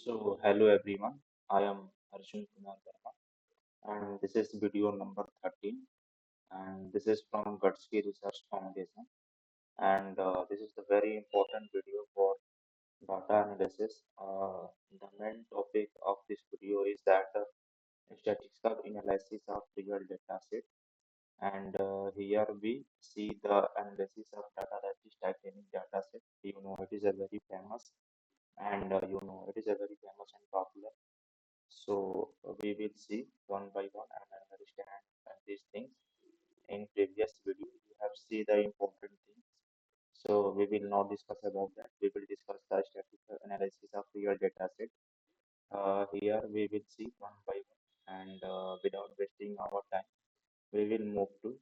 Hello everyone. I am Arjun Kumar Verma, and this is video number 13. And this is from Gudsky Research Foundation. And this is the very important video for data analysis. The main topic of this video is that statistical analysis of real data set. And here we see the analysis of data that is Titanic data set. It is a very famous it is a very famous and popular. We will see one by one and understand these things. In previous video, you have seen the important things. So we will not discuss about that. We will discuss the statistical analysis of real data set. Here we will see one by one, and without wasting our time, we will move to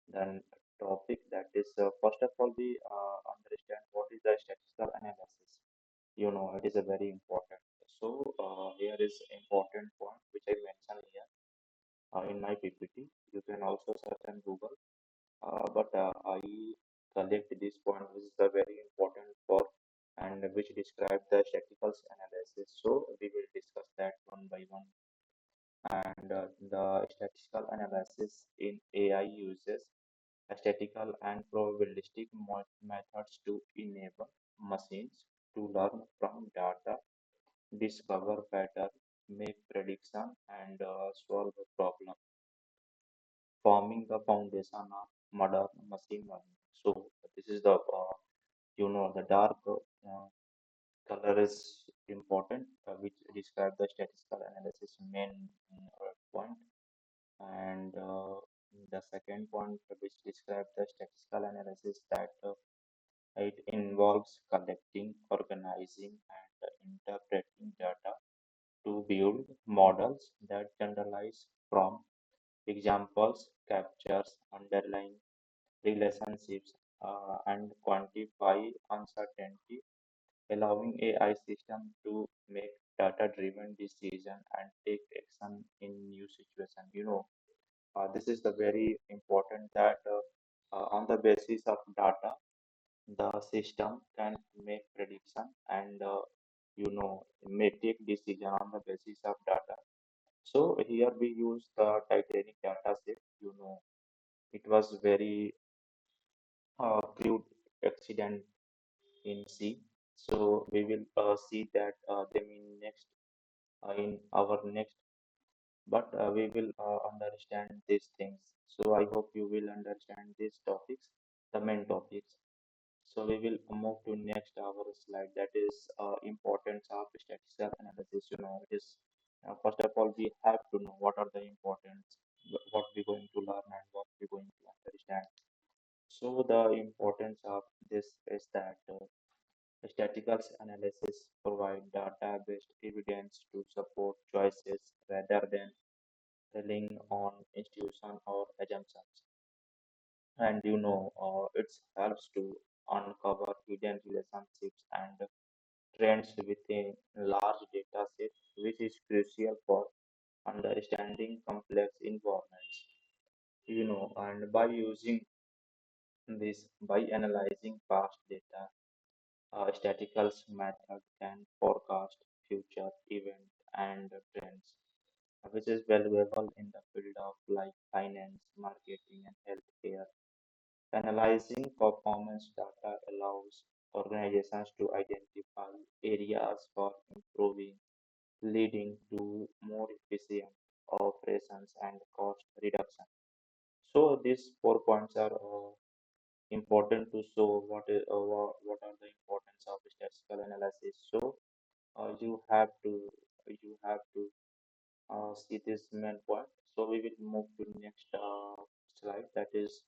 the topic. That is, first of all, we understand what is the statistical analysis. It is a very important. Here is important point which I mentioned here in my PPT. You can also search on Google, but I collect this point which is the very important for and which describe the statistical analysis. So we will discuss that one by one. And the statistical analysis in AI uses statistical and probabilistic methods to enable machines to learn from data, discover pattern, make prediction, and solve a problem, forming the foundation of modern machine learning. So this is the dark color is important, which describe the statistical analysis main point, and the second point which describe the statistical analysis that it involves collecting, organizing, and interpreting data to build models that generalize from examples, captures underlying relationships, and quantify uncertainty, allowing AI system to make data-driven decision and take action in new situation. This is the very important that on the basis of data, the system can make prediction and may take decision on the basis of data. So here we use the Titanic data set. It was very crude accident in sea. So we will see that them in our next, but we will understand these things. So I hope you will understand these topics, the main topics. So we will move to next our slide. That is importance of statistical analysis. It is first of all we have to know what are the importance, what we're going to learn and what we're going to understand. So the importance of this is that statistical analysis provide data-based evidence to support choices rather than relying on institution or assumptions. And it helps to uncover hidden relationships and trends within large data sets, which is crucial for understanding complex environments. And by analyzing past data, statistical method can forecast future events and trends, which is valuable in the field of like finance, marketing, and healthcare. Analyzing performance data allows organizations to identify areas for improving, leading to more efficient operations and cost reduction. So these 4 points are important to show what are the importance of statistical analysis. So you have to see this main point. So we will move to next slide. That is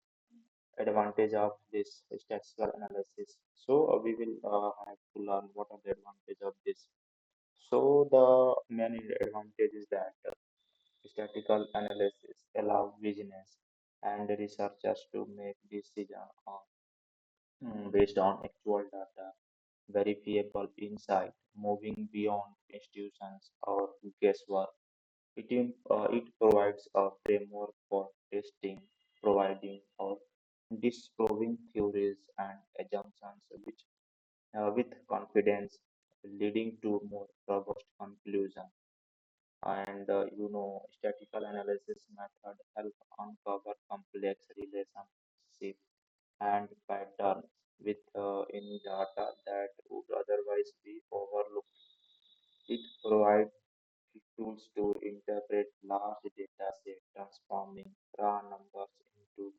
advantage of this statistical analysis. So we will have to learn what are the advantage of this. So the main advantage is that statistical analysis allow business and researchers to make decision on based on actual data, verifiable insight, moving beyond institutions or guesswork. It provides a framework for testing, providing or disproving theories and assumptions with confidence, leading to more robust And statistical analysis method help uncover complex relationships and patterns with any data that would otherwise be overlooked. It provides tools to interpret large data sets, transforming raw numbers into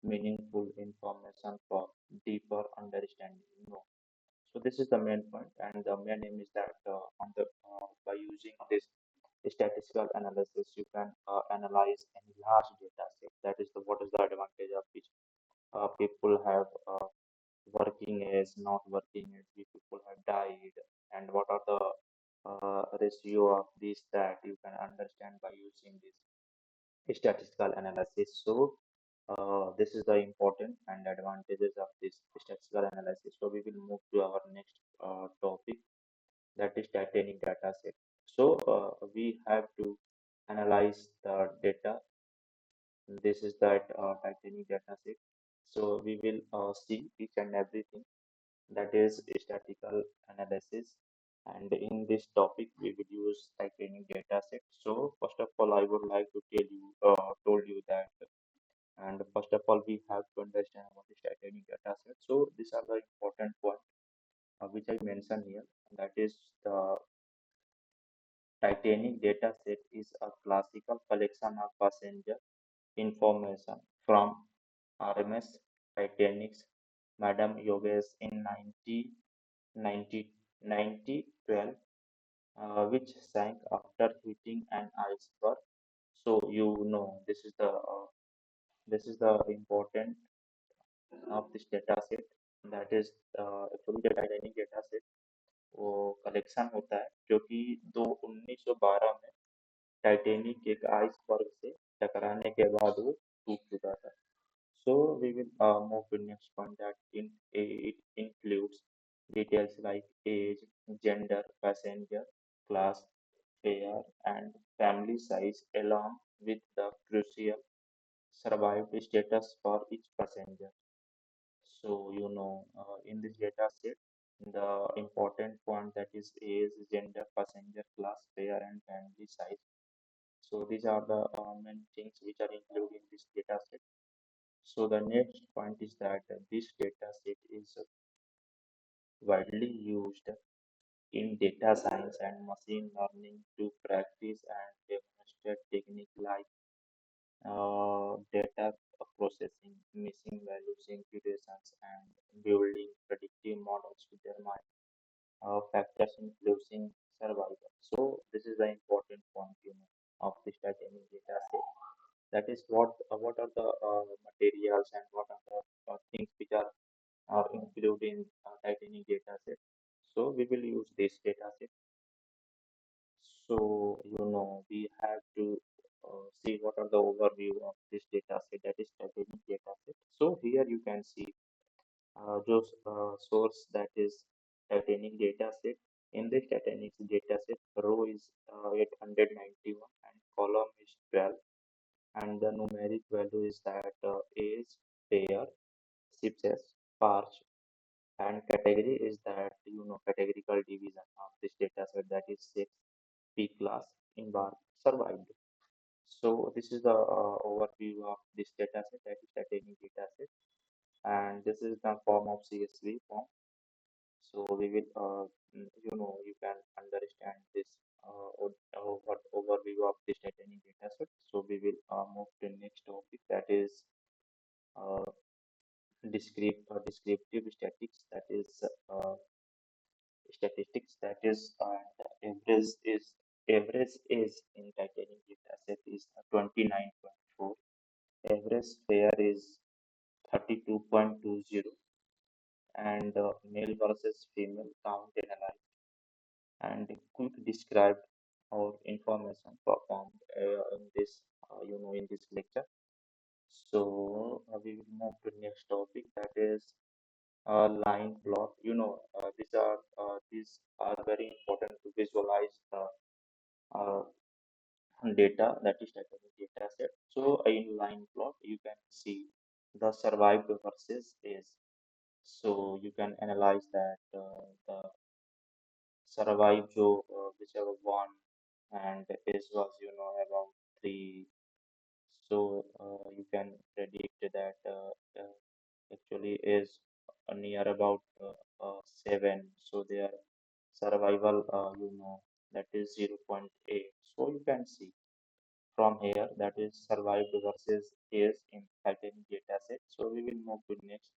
meaningful information for deeper understanding. So this is the main point, and the main aim is that by using this statistical analysis, you can analyze any large data set. That is what is the advantage of which people have working age, not working age, which people have died, and what are the ratio of this that you can understand by using this statistical analysis. So this is the important and advantages of this statistical analysis. So we will move to our next topic, that is Titanic data set. So we have to analyze the data. This is that Titanic data set. So we will see each and everything, that is statistical analysis. And in this topic, we will use Titanic data set. So first of all, I would like to told you that, and first of all, we have to understand what is Titanic data set. So these are the important points which I mentioned here. That is the Titanic dataset is a classical collection of passenger information from RMS Titanic's Madame Yogesh in 1990 1912, which sank after hitting an iceberg. So this is the important of this data set. That is actually the Titanic data set वो collection होता है जो कि दो 1912 में Titanic एक iceberg से टकराने के बाद वो टूट चुका था. So we will move to next point, that it includes details like age, gender, passenger, class, fare, and family size, along with the crucial survived status for each passenger. So, in this data set, the important point, that is age, gender, passenger class, fare, and family size. So these are the main things which are included in this data set. So the next point is that this data set is widely used in data science and machine learning to practice and demonstrate techniques like data processing, missing values, imputations, and building predictive models to determine factors influencing survival. So this is the important point, of this Titanic data set. That is what are the materials and what are the things which are included in Titanic data set. So we will use this data set. So we have to see what are the overview of this data set, that is Titanic data set. So here you can see those source, that is Titanic data set. In this Titanic data set, row is 891 and column is 12, and the numeric value is that age, pair, success, parch, and category is that categorical division of this data set, that is 6, P class, embark, survived. So this is the overview of this data set, that is Titanic data set, and this is the form of CSV form. So we will, you can understand this what overview of this Titanic data set. So we will move to next topic, that is uh, descriptive statistics, that is statistics, that is average is in Titanic dataset is 29.4, average fare is 32.20, and male versus female count analyzed, and quick described or information performed in this lecture. So we will move to next topic, that is line plot. These are very important to visualize the uh, data, that is Titanic data set. So in line plot, you can see the survived versus is. So you can analyze that the survived, whichever one. and age was about 3. So you can predict that actually is near about 7. So their survival, that is 0.8. So you can see from here that is survived versus is in Titanic data set. So we will move to next.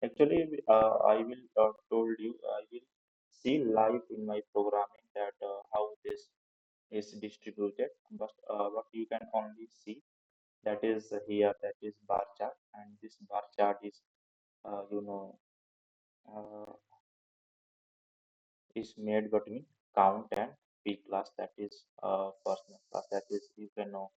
Actually, I will told you I will see live in my programming that how this is distributed, but what you can only see that is here, that is bar chart, and this bar chart is uh, you know uh, is made between count and p class, that is personal class, that is you can know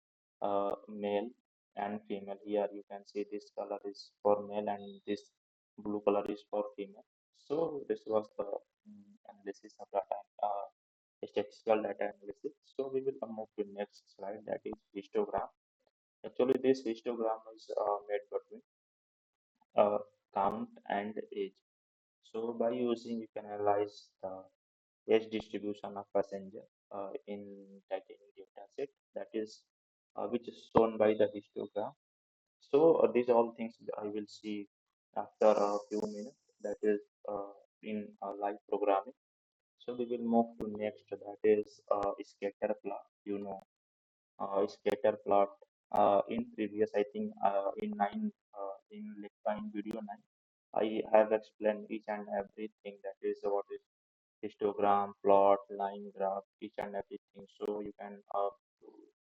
male and female. Here you can see this color is for male and this blue color is for female. So this was the analysis of data, statistical data analysis. So we will move to next slide, that is histogram. Actually this histogram is made between uh, count and age. So by using, you can analyze the age distribution of passenger in Titanic dataset, that is which is shown by the histogram. So these all things I will see after a few minutes. That is in live programming. So we will move to next. That is scatter plot. Scatter plot. In previous, I think in video 9, I have explained each and everything. That is what is histogram, plot, line graph, each and everything. So you can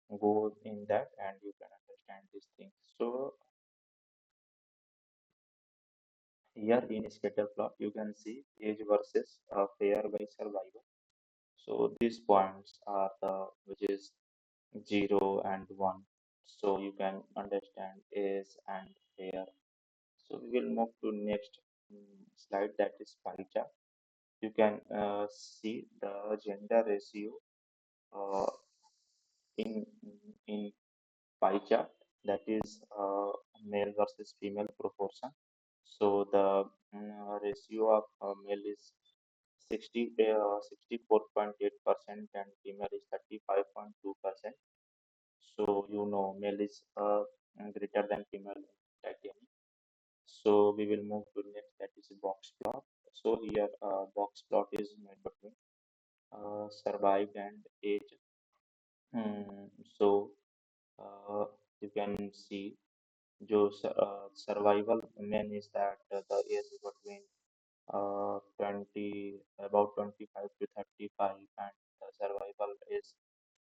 go in that and you can understand these things. So here in scatter plot, you can see age versus pair by survival. So these points are the which is 0 and 1. So you can understand age and pair. So we will move to next slide, that is pie chart. You can see the gender ratio uh, in in pie chart, that is male versus female proportion. So the ratio of male is 64.8% and female is 35.2%. So male is greater than female in titanium. So we will move to next, that is box plot. So here box plot is made between survived and age. So uh, you can see survival men is that the age between 20 about 25 to 35, and the survival is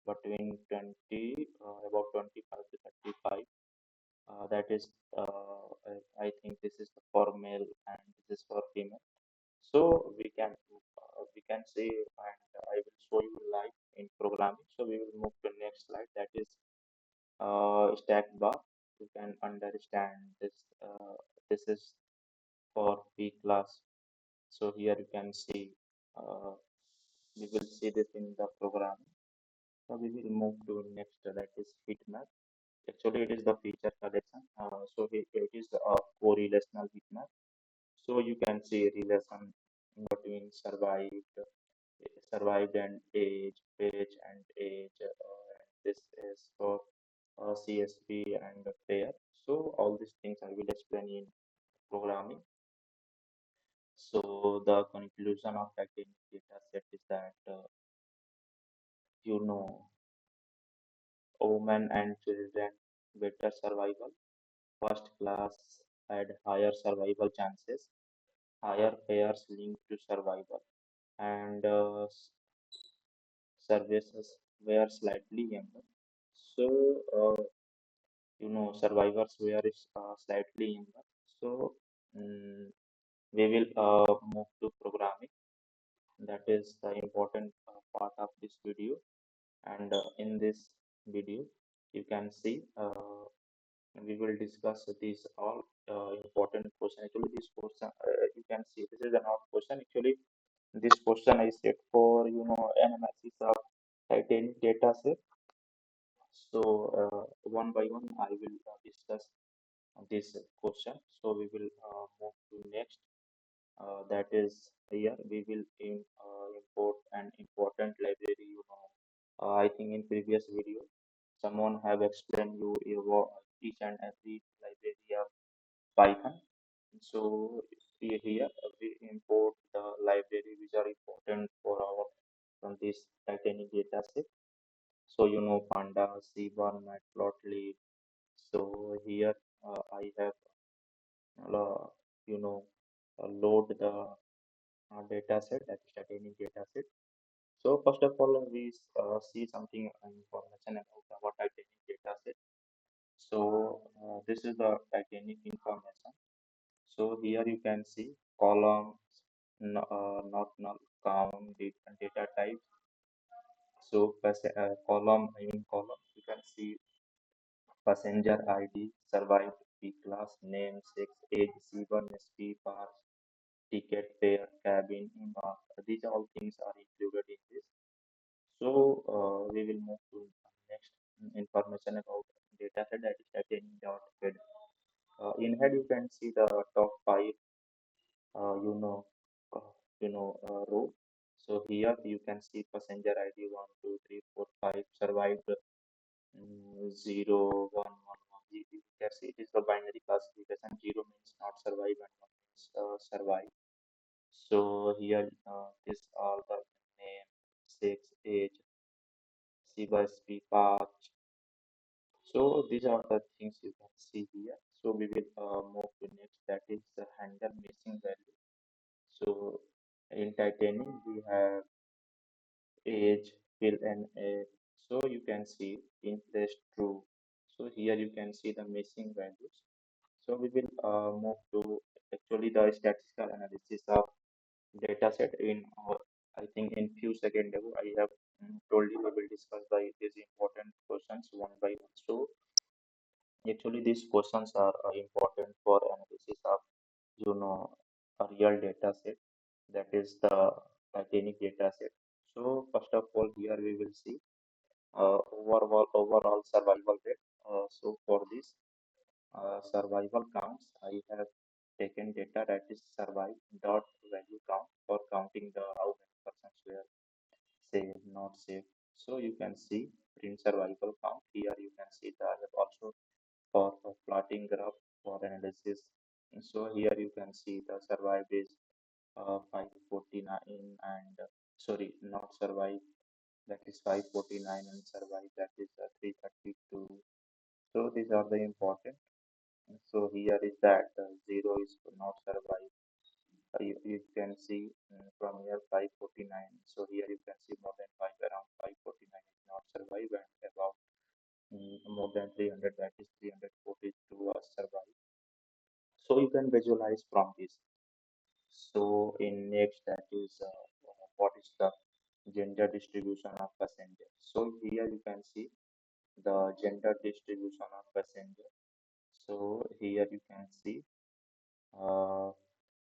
between 20 about 25 to 35. That is I think this is for male and this is for female. So we can see, and I will show you live in programming. So we will move to next slide, that is stack bar. You can understand this. This is for p class. So here you can see uh, we will see this in the program. So we will move to next, that is heat map. Actually it is the feature collection. So it is a correlational heat map. So you can see relation between survived and age and age. This is for CSP and pair. So all these things I will explain in programming. So the conclusion of that data set is that you know women and children better survival. First class had higher survival chances, higher pairs linked to survival, and services were slightly younger. So survivors were slightly younger. So mm we will move to programming. That is the important part of this video. And in this video you can see we will discuss these all important question. Actually this question, you can see this is an out question. Actually this question is set for analysis of Titanic data set. So one by one I will discuss this question. So we will move to next. That is here we will import an important library. I think in previous video, someone have explained you about each and every library of Python. So here we import the library which are important for our from this Titanic data set. So Panda, Seaborn, Matplotlib. So here I have uh, you know load the data set, that is Titanic data set. So first of all, we see something information about our Titanic data set. So this is the Titanic information. So here you can see column, not null, count, data type. So column, column, you can see passenger ID, survived, P class, name, sex, age, C1, SP, pass, ticket, fare, cabin, mark. These all things are included in this. So we will move to next information about dataset, that is titanium.head. In head you can see the top five uh, you know uh, row. So here you can see passenger ID 1 2 3 4 5 survived 0 1 1 1. You can see it is the binary classification. 0 means not survive and 1 means survive. So here this are the name, sex, age, CBSP path. So these are the things you can see here. So we will move to next, that is the handle missing value. So in titanium we have age, fill and age. So you can see in place true. So here you can see the missing values. So we will move to actually the statistical analysis of data set in I think in few seconds ago I have told you we will discuss these important questions one by one. So actually these questions are important for analysis of a real data set, that is the Titanic data set. So first of all here we will see overall survival rate. So for this survival counts, I have taken data that is survive dot value count for counting the how many persons were saved, not saved. So you can see print survival count. Here you can see that I have also for plotting graph for analysis. And so here you can see the survive is 549 and sorry, not survive, that is 549, and survive, that is 332. So these are the important. So here is that zero is not survive. You can see from here 549. So here you can see more than 5, around 549 is not survive, and about more than 300, that is 342 survive. So you can visualize from this. So in next, that is what is the gender distribution of passenger. So here you can see the gender distribution of passenger. So here you can see uh,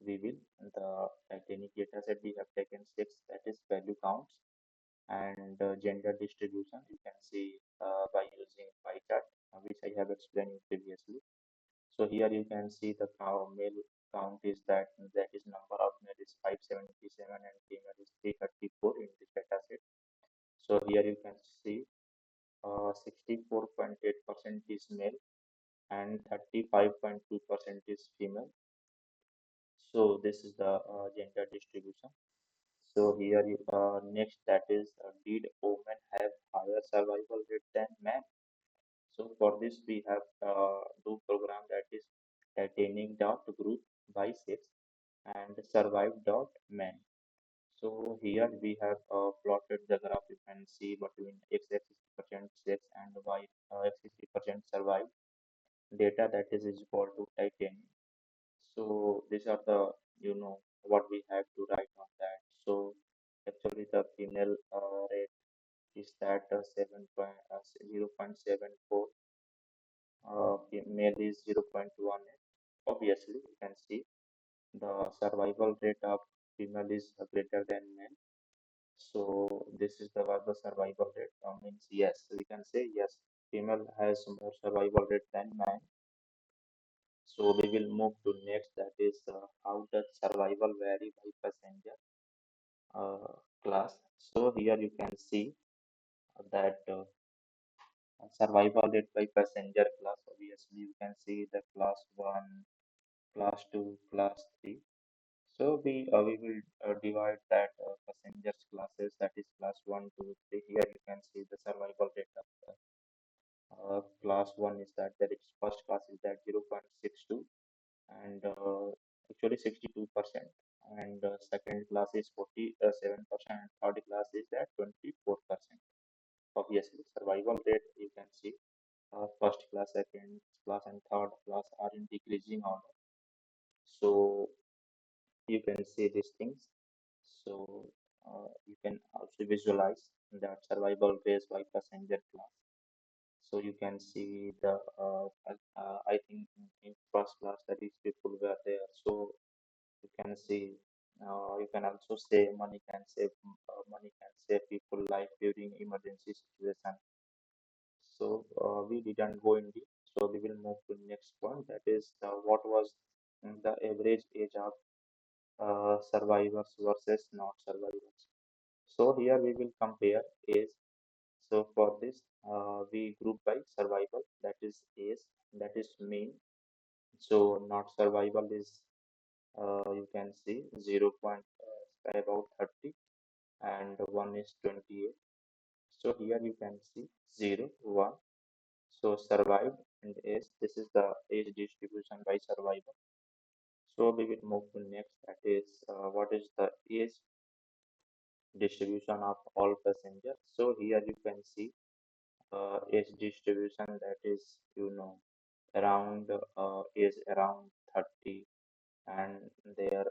we will the Titanic data set we have taken six, that is value counts, and gender distribution you can see by using pie chart, which I have explained previously. So here you can see the male count is that is number of male is 577 and female is 334 in this data set. So here you can see 64.8% is male and 35.2% is female. So this is the gender distribution. So here you next, that is did women have higher survival rate than men? So for this we have do program, that is Titanic dot group by sex and survive dot men. So here we have plotted the graph. You can see between x-axis percent sex and y x-axis percent survive data, that is equal to Titanic. So these are the what we have to write on that. So actually the female rate is that 0.74, male is 0.18. Obviously, you can see the survival rate of female is greater than male. So this is the survival rate. Means yes, we can say yes, female has more survival rate than man. So we will move to next, that is how does survival vary by passenger class. So here you can see that survival rate by passenger class. Obviously, you can see the class 1, class 2, class 3. So we will divide that passengers classes, that is class 1, 2, 3. Here you can see the survival rate of class 1 is that first class is that 0.62 and actually 62%, and second class is 47%, and third class is that 24%. Obviously, survival rate you can see first class, second class, and third class are in decreasing order. So you can see these things. So you can also visualize that survival base by passenger class. So you can see the I think in first class that is people were there. So you can see you can also say money can save people life during emergency situation. So we didn't go in deep. So we will move to next one. That is what was the average age of survivors versus not survivors. So here we will compare age. So for this, we group by survival. That is age. That is mean. So not survival is you can see 0. About 30 and 1 is 28. So here you can see 0, 1. So survived and age. This is the age distribution by survival. So we will move to next. That is what is the age distribution of all passengers. So here you can see age distribution, that is around is around 30, and their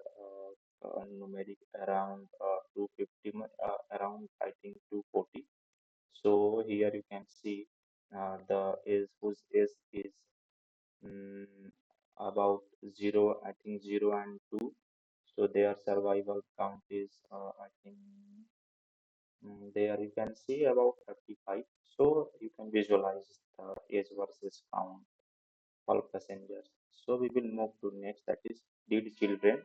numeric around 250, around I think 240. So here you can see the is whose is mm, about 0, I think 0 and 2. So their survival count is I think there you can see about 35. So you can visualize the age versus count all passengers. So we will move to next, that is did children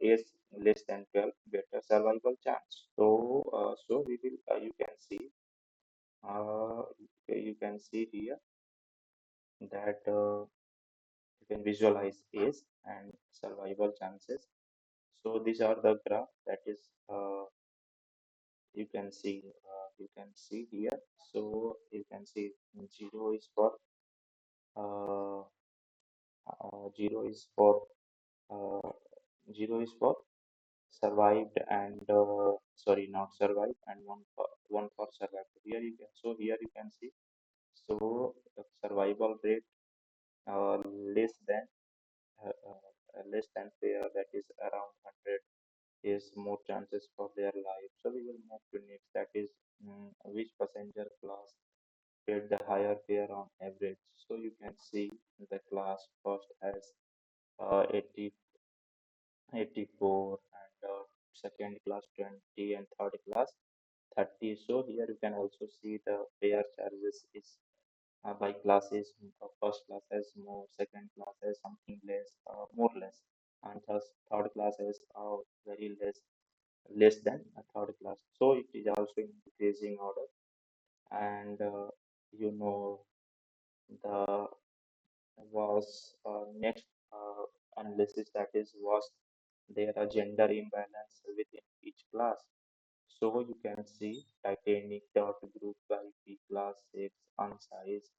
age less than 12 better survival chance. So we will you can see uh, here that you can visualize age and survival chances. So these are the graph that is you can see here. So you can see zero is for uh, 0 is for uh, 0 is for survived and sorry not survived, and one for survived. Here you can here you can see so the survival rate uh, less than less than fair, that is around 100, is more chances for their life. So we will move to next, that is which passenger class paid the higher fare on average. So you can see the class first has 80, 84, and second class 20, and third class 30. So here you can also see the fare charges is by classes. First class has more, second class has something less, more less, and thus third class has very less than a third class. So it is also in decreasing order, and the was next analysis, that is was there a gender imbalance within each class. So you can see Titanic dot group by P class 6 unsized.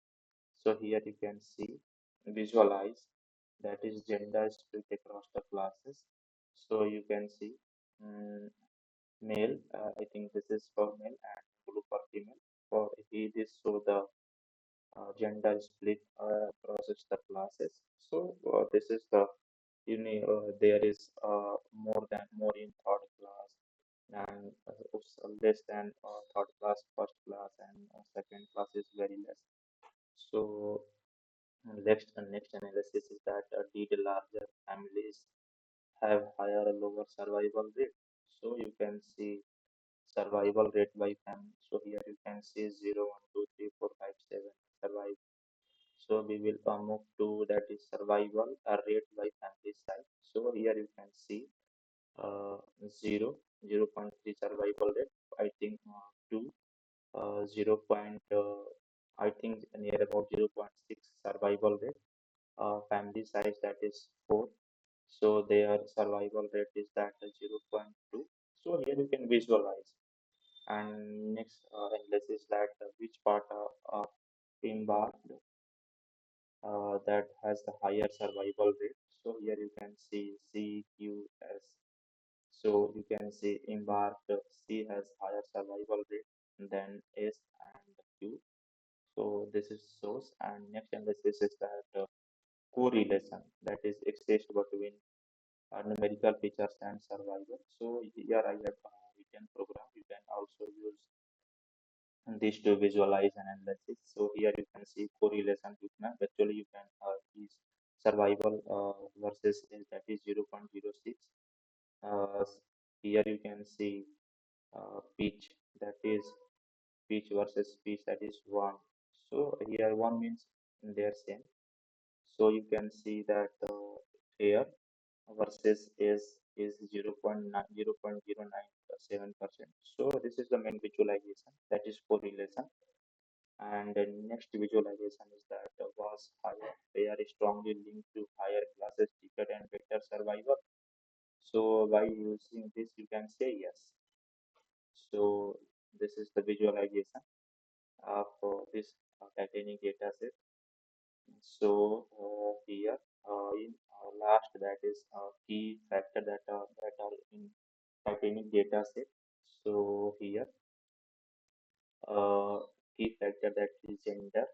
So here you can see visualize, that is gender split across the classes. So you can see mm, male, I think this is for male, and blue for female. For he this so the gender split across the classes. So this is the there is more in third class, and less than third class, first class, and second class is very less. So next analysis is that did larger families have higher or lower survival rate. So you can see survival rate by family. So here you can see 0, 1, 2, 3, 4, 5, 7 survive. So we will move to that is survival rate by family size. So here you can see uh, 0, 0.3 survival rate. I think 2. 0. I think near about 0.6 survival rate. Family size that is 4. So their survival rate is that 0.2. So here you can visualize. And next analysis that which part of embarked that has the higher survival rate. So here you can see CQS. So you can see embarked C has higher survival rate than S and Q. So this is source, and next analysis is that correlation that is exists between numerical features and survival. So here I have written program. You can also use this to visualize and analysis. So here you can see correlation between actually you can use survival versus that is 0.06. Uh, Here you can see pitch that is pitch versus pitch that is 1. So here 1 means they're same. So you can see that here versus is 0.0907%. So this is the main visualization that is correlation. And the next visualization is that was higher. They are strongly linked to higher classes ticket and better survival. So by using this, you can say yes. So this is the visualization for this Titanic data set. So here in last that is key factor that are in Titanic data set. So here uh, key factor that is gender,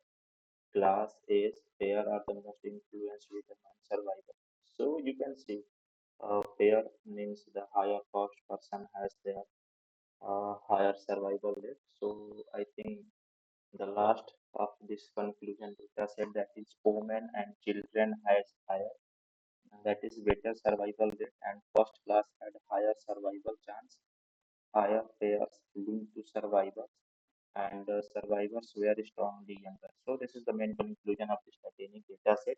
class, age, pair are the most influence with the survival. So you can see pair means the higher cost person has their higher survival rate. So I think the last of this conclusion data said that is women and children has higher, that is better survival rate, and first class had higher survival chance, higher pairs linked to survivors, and survivors were strongly younger. So this is the main conclusion of this Titanic data set.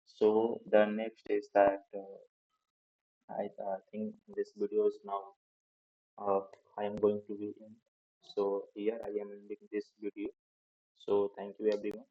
So the next is that I think this video is now I am going to be in. So here I am ending this video. So thank you everyone.